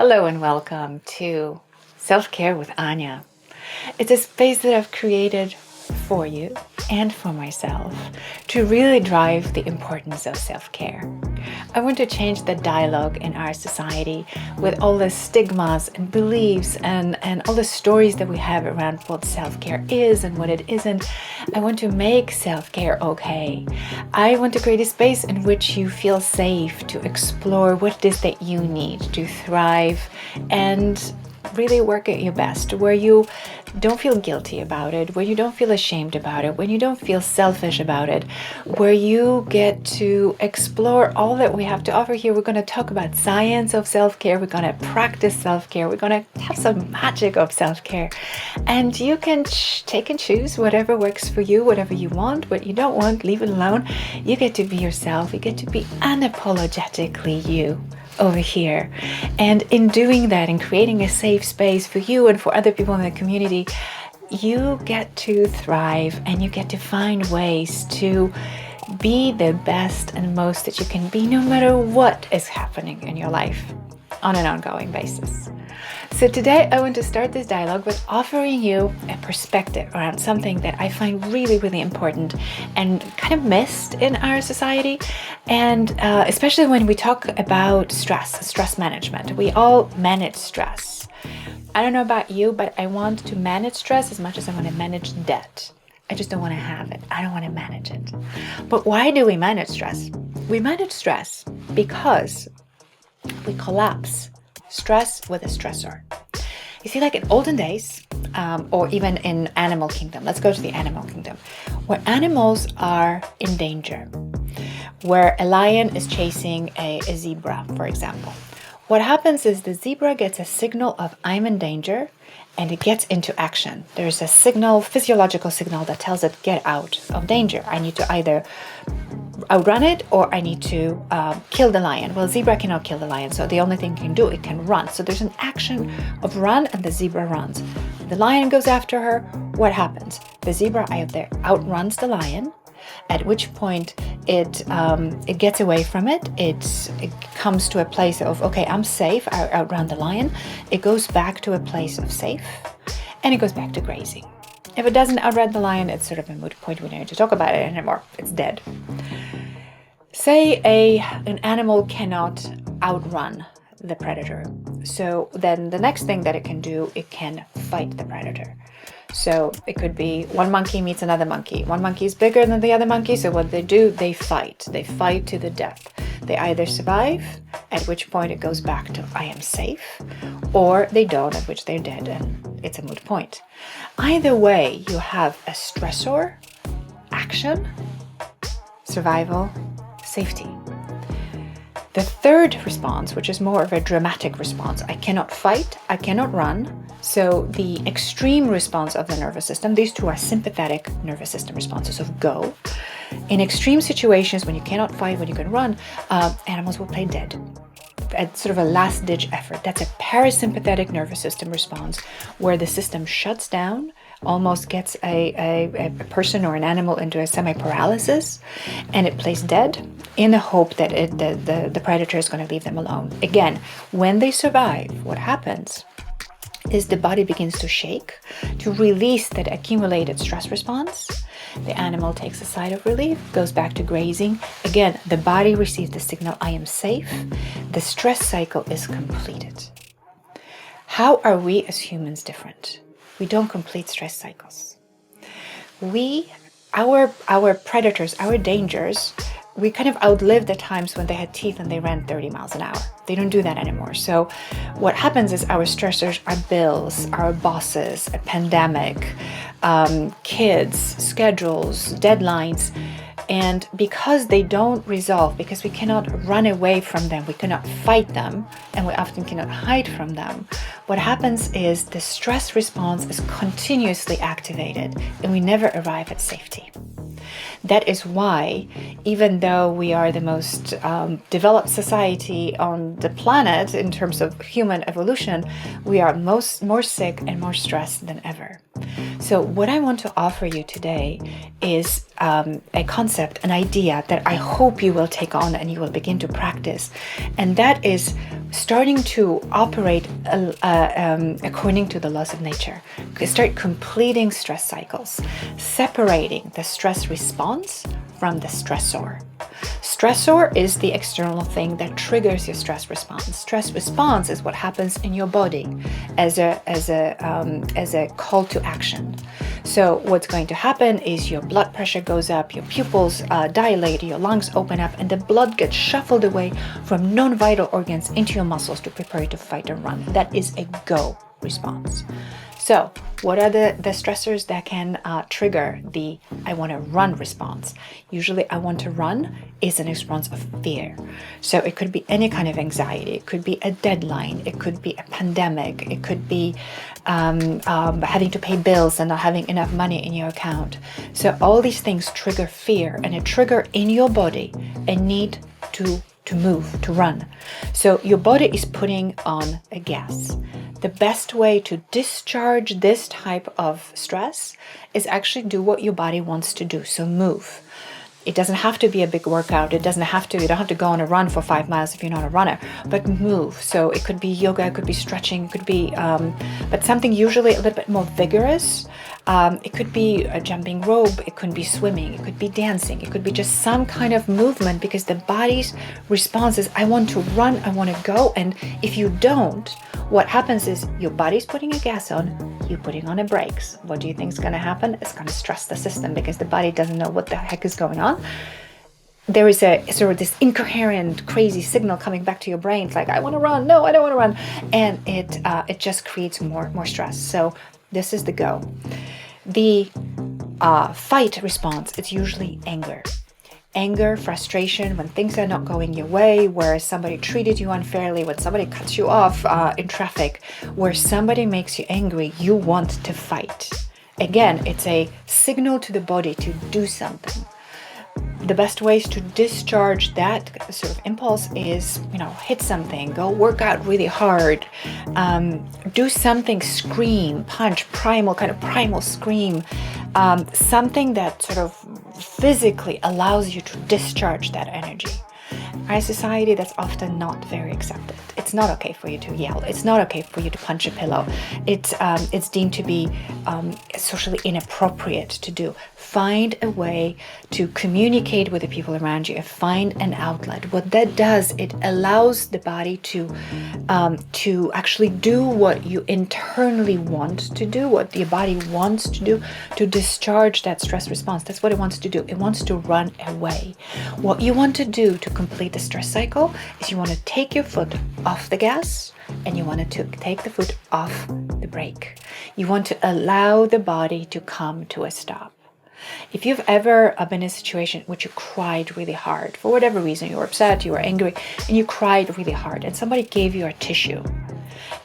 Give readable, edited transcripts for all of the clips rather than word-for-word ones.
Hello and welcome to Self-Care with Anya. It's a space that I've created for you and for myself to really drive the importance of self-care. I want to change the dialogue in our society with all the stigmas and beliefs and all the stories that we have around what self-care is and what it isn't. I want to make self-care okay. I want to create a space in which you feel safe to explore what it is that you need to thrive and really work at your best, where you don't feel guilty about it, where you don't feel ashamed about it, when you don't feel selfish about it, where you get to explore all that we have to offer here. We're going to talk about science of self-care. We're going to practice self-care. We're going to have some magic of self-care. And you can take and choose whatever works for you, whatever you want. What you don't want, leave it alone. You get to be yourself. You get to be unapologetically you over here. And in doing that and creating a safe space for you and for other people in the community, you get to thrive and you get to find ways to be the best and most that you can be, no matter what is happening in your life on an ongoing basis. So today I want to start this dialogue with offering you a perspective around something that I find really, really important and kind of missed in our society. And especially when we talk about stress management. We all manage stress. I don't know about you, but I want to manage stress as much as I want to manage debt. I just don't want to have it. I don't want to manage it. But why do we manage stress? We manage stress because we collapse stress with a stressor. You see, like in olden days, or even in animal kingdom, let's go to the animal kingdom, where animals are in danger, where a lion is chasing a zebra, for example. What happens is the zebra gets a signal of I'm in danger, and it gets into action. There's a signal, physiological signal that tells it get out of danger. I need to either outrun it or I need to kill the lion. Well, zebra cannot kill the lion, so the only thing it can do, it can run. So there's an action of run and the zebra runs. The lion goes after her. What happens? The zebra either outruns the lion, at which point it gets away from it. It comes to a place of, okay, I'm safe, I outrun the lion. It goes back to a place of safe, and it goes back to grazing. If it doesn't outrun the lion, it's sort of a moot point. We don't need to talk about it anymore. It's dead. Say an animal cannot outrun the predator. So then the next thing that it can do, it can fight the predator. So it could be one monkey meets another monkey. One monkey is bigger than the other monkey, so what they do, they fight. They fight to the death. They either survive, at which point it goes back to I am safe, or they don't, at which they're dead, and it's a moot point. Either way, you have a stressor, action, survival, safety. The third response, which is more of a dramatic response, I cannot fight, I cannot run. So the extreme response of the nervous system, these two are sympathetic nervous system responses of go. In extreme situations, when you cannot fight, when you can run, animals will play dead. It's sort of a last-ditch effort. That's a parasympathetic nervous system response where the system shuts down, almost gets a person or an animal into a semi-paralysis, and it plays dead in the hope that the predator is going to leave them alone. Again, when they survive, what happens is the body begins to shake to release that accumulated stress response. The animal takes a sigh of relief, goes back to grazing. Again, the body receives the signal, I am safe. The stress cycle is completed. How are we as humans different? We don't complete stress cycles. Our predators, our dangers, we kind of outlived the times when they had teeth and they ran 30 miles an hour. They don't do that anymore. So what happens is our stressors are bills, our bosses, a pandemic, kids, schedules, deadlines. And because they don't resolve, because we cannot run away from them, we cannot fight them, and we often cannot hide from them, what happens is the stress response is continuously activated and we never arrive at safety. That is why, even though we are the most developed society on the planet in terms of human evolution, we are more sick and more stressed than ever. So what I want to offer you today is a concept, an idea that I hope you will take on and you will begin to practice. And that is starting to operate according to the laws of nature. Start completing stress cycles, separating the stress response from the stressor. Stressor is the external thing that triggers your stress response. Stress response is what happens in your body as a call to action. So what's going to happen is your blood pressure goes up, your pupils dilate, your lungs open up, and the blood gets shuffled away from non-vital organs into your muscles to prepare you to fight or run. That is a go response. So what are the stressors that can trigger the I want to run response? Usually I want to run is an response of fear. So it could be any kind of anxiety. It could be a deadline. It could be a pandemic. It could be having to pay bills and not having enough money in your account. So all these things trigger fear, and a trigger in your body a need to move, to run. So your body is putting on a gas. The best way to discharge this type of stress is actually do what your body wants to do. So move. It doesn't have to be a big workout. You don't have to go on a run for 5 miles if you're not a runner, but move. So it could be yoga, it could be stretching, it could be, but something usually a little bit more vigorous. It could be a jumping rope, it could be swimming, it could be dancing, it could be just some kind of movement, because the body's response is, I want to run, I want to go. And if you don't, what happens is your body's putting a gas on, you're putting on a brakes. What do you think is going to happen? It's going to stress the system because the body doesn't know what the heck is going on. There is a sort of this incoherent, crazy signal coming back to your brain. It's like, I want to run. No, I don't want to run. And it just creates more stress. So this is the go. The fight response, it's usually anger. Anger, frustration, when things are not going your way, where somebody treated you unfairly, when somebody cuts you off in traffic, where somebody makes you angry, you want to fight. Again, it's a signal to the body to do something. The best ways to discharge that sort of impulse is, hit something, go work out really hard, do something, scream, punch, primal scream, something that sort of physically allows you to discharge that energy. Our society, that's often not very accepted. It's not okay for you to yell. It's not okay for you to punch a pillow. It's deemed to be socially inappropriate to do. Find a way to communicate with the people around you and find an outlet. What that does, it allows the body to actually do what you internally want to do, what your body wants to do, to discharge that stress response. That's what it wants to do. It wants to run away. What you want to do to complete the stress cycle is you want to take your foot off the gas and you want to take the foot off the brake. You want to allow the body to come to a stop. If you've ever been in a situation in which you cried really hard, for whatever reason, you were upset, you were angry, and you cried really hard, and somebody gave you a tissue.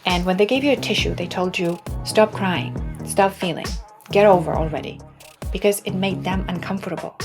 And when they gave you a tissue, they told you, stop crying, stop feeling, get over already, because it made them uncomfortable.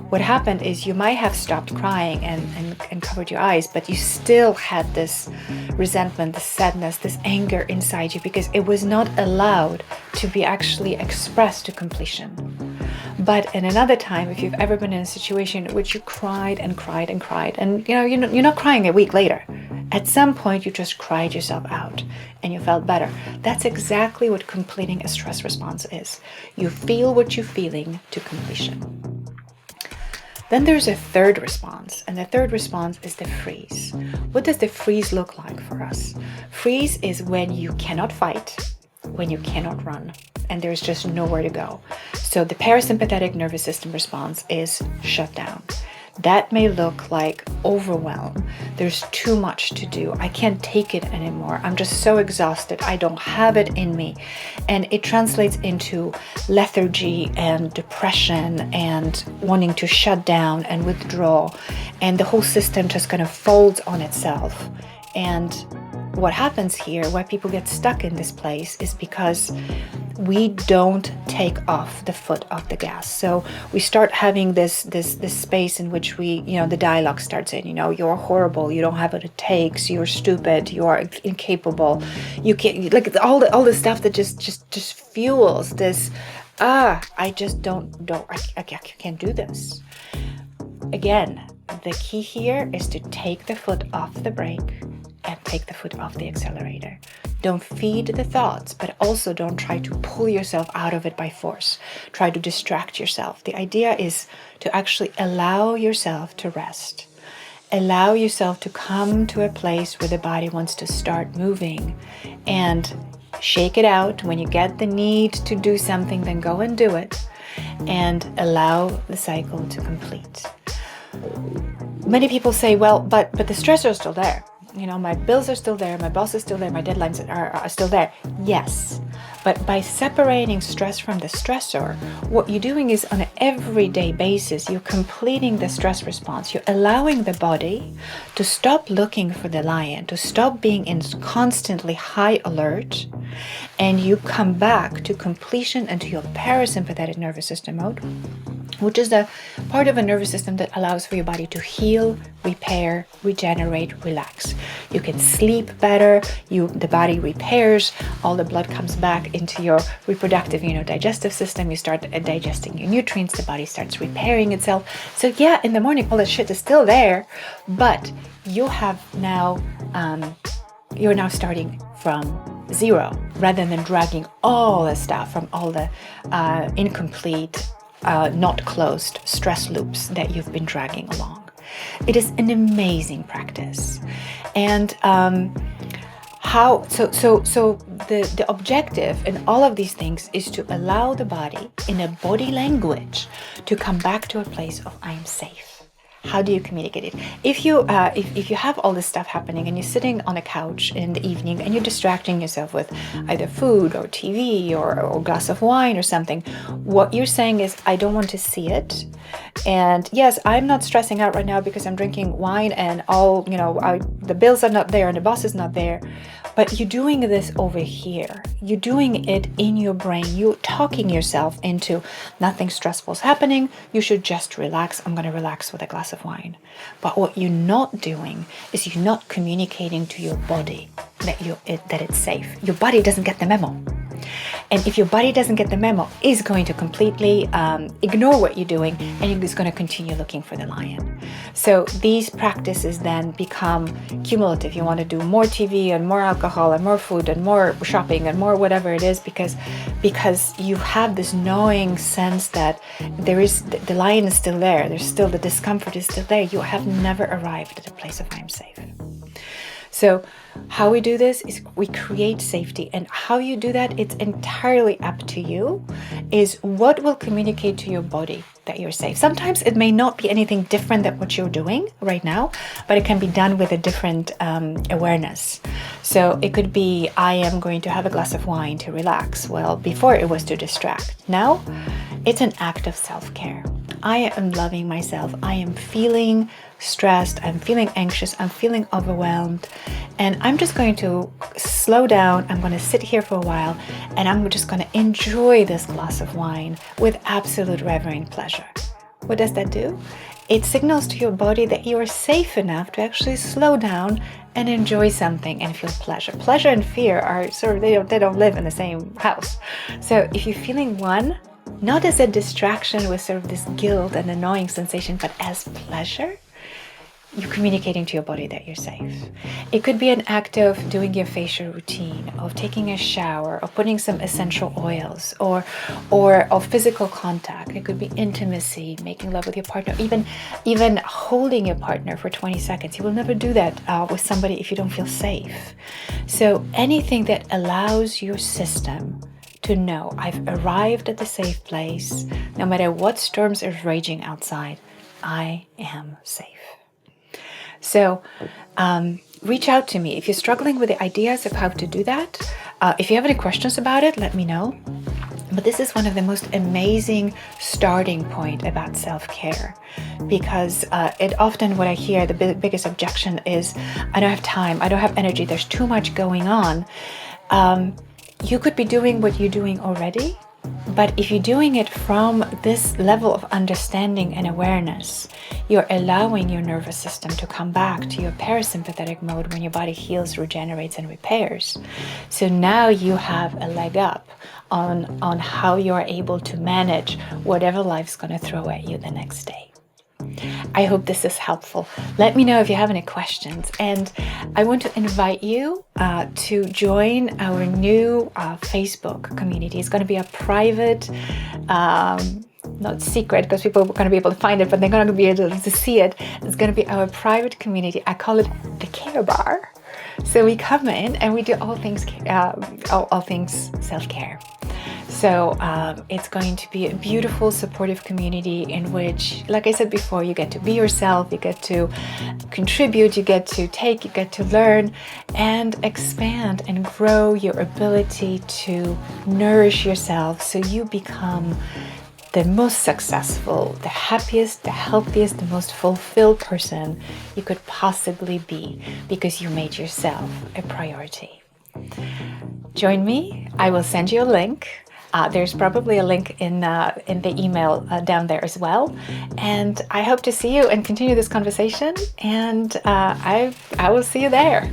What happened is you might have stopped crying and covered your eyes, but you still had this resentment, this sadness, this anger inside you, because it was not allowed to be actually expressed to completion. But in another time, if you've ever been in a situation in which you cried and cried and cried, and you're not crying a week later, at some point you just cried yourself out and you felt better. That's exactly what completing a stress response is. You feel what you're feeling to completion. Then there's a third response, and the third response is the freeze. What does the freeze look like for us? Freeze is when you cannot fight, when you cannot run, and there's just nowhere to go. So the parasympathetic nervous system response is shut down. That may look like overwhelm. There's too much to do. I can't take it anymore. I'm just so exhausted. I don't have it in me. And it translates into lethargy and depression and wanting to shut down and withdraw. And the whole system just kind of folds on itself. And what happens here, why people get stuck in this place, is because we don't take off the foot off the gas. So we start having this space in which we, the dialogue starts in, you're horrible, you don't have what it takes, you're stupid, you are incapable, you can't, like all the stuff that just fuels this, I just I can't do this. Again, the key here is to take the foot off the brake and take the foot off the accelerator. Don't feed the thoughts, but also don't try to pull yourself out of it by force. Try to distract yourself. The idea is to actually allow yourself to rest. Allow yourself to come to a place where the body wants to start moving, and shake it out. When you get the need to do something, then go and do it, and allow the cycle to complete. Many people say, well, but the stressors are still there. My bills are still there, my boss is still there, my deadlines are still there. Yes, but by separating stress from the stressor, what you're doing is on an everyday basis, you're completing the stress response. You're allowing the body to stop looking for the lion, to stop being in constantly high alert, and you come back to completion and to your parasympathetic nervous system mode, which is the part of a nervous system that allows for your body to heal, repair, regenerate, relax. You can sleep better, the body repairs, all the blood comes back into your reproductive, digestive system. You start digesting your nutrients, the body starts repairing itself. So yeah, in the morning, all that shit is still there, but you have now, you're now starting from zero, rather than dragging all the stuff from all the incomplete, not closed stress loops that you've been dragging along. It is an amazing practice. And the objective in all of these things is to allow the body, in a body language, to come back to a place of I am safe. How do you communicate it? If you have all this stuff happening and you're sitting on a couch in the evening and you're distracting yourself with either food or TV or a glass of wine or something, what you're saying is, I don't want to see it. And yes, I'm not stressing out right now because I'm drinking wine and all, the bills are not there and the boss is not there. But you're doing this over here. You're doing it in your brain. You're talking yourself into nothing stressful is happening. You should just relax. I'm going to relax with a glass of wine. But what you're not doing is you're not communicating to your body that it's safe. Your body doesn't get the memo. And if your body doesn't get the memo, it's going to completely ignore what you're doing, and it's going to continue looking for the lion. So these practices then become cumulative. You want to do more TV and more alcohol and more food and more shopping and more whatever it is, because you have this knowing sense that the lion is still there. There's still, the discomfort is still there. You have never arrived at a place of I'm safe. So how we do this is we create safety, and how you do that, it's entirely up to you, is what will communicate to your body that you're safe. Sometimes it may not be anything different than what you're doing right now, but it can be done with a different awareness. So it could be, I am going to have a glass of wine to relax. Well, before it was to distract. Now it's an act of self-care. I am loving myself. I am feeling stressed. I'm feeling anxious. I'm feeling overwhelmed. And I'm just going to slow down. I'm going to sit here for a while, and I'm just going to enjoy this glass of wine with absolute reverent pleasure. What does that do? It signals to your body that you are safe enough to actually slow down and enjoy something and feel pleasure. Pleasure and fear are sort of, they don't live in the same house. So if you're feeling one, not as a distraction with sort of this guilt and annoying sensation, but as pleasure, you're communicating to your body that you're safe. It could be an act of doing your facial routine, of taking a shower, of putting some essential oils, or of physical contact. It could be intimacy, making love with your partner, even holding your partner for 20 seconds. You will never do that with somebody if you don't feel safe. So anything that allows your system to know I've arrived at the safe place, no matter what storms are raging outside, I am safe. So reach out to me if you're struggling with the ideas of how to do that. If you have any questions about it, let me know. But this is one of the most amazing starting point about self-care, because it often, what I hear, the biggest objection is, I don't have time, I don't have energy, there's too much going on. You could be doing what you're doing already, but if you're doing it from this level of understanding and awareness, you're allowing your nervous system to come back to your parasympathetic mode when your body heals, regenerates, and repairs. So now you have a leg up on how you're able to manage whatever life's going to throw at you the next day. I hope this is helpful. Let me know if you have any questions. And I want to invite you to join our new Facebook community. It's going to be a private, not secret, because people are going to be able to find it, but they're going to be able to see it. It's going to be our private community. I call it the Care Bar. So we come in and we do all things self-care. So it's going to be a beautiful, supportive community in which, like I said before, you get to be yourself, you get to contribute, you get to take, you get to learn and expand and grow your ability to nourish yourself so you become the most successful, the happiest, the healthiest, the most fulfilled person you could possibly be, because you made yourself a priority. Join me. I will send you a link. There's probably a link in the email down there as well. And I hope to see you and continue this conversation. And I will see you there.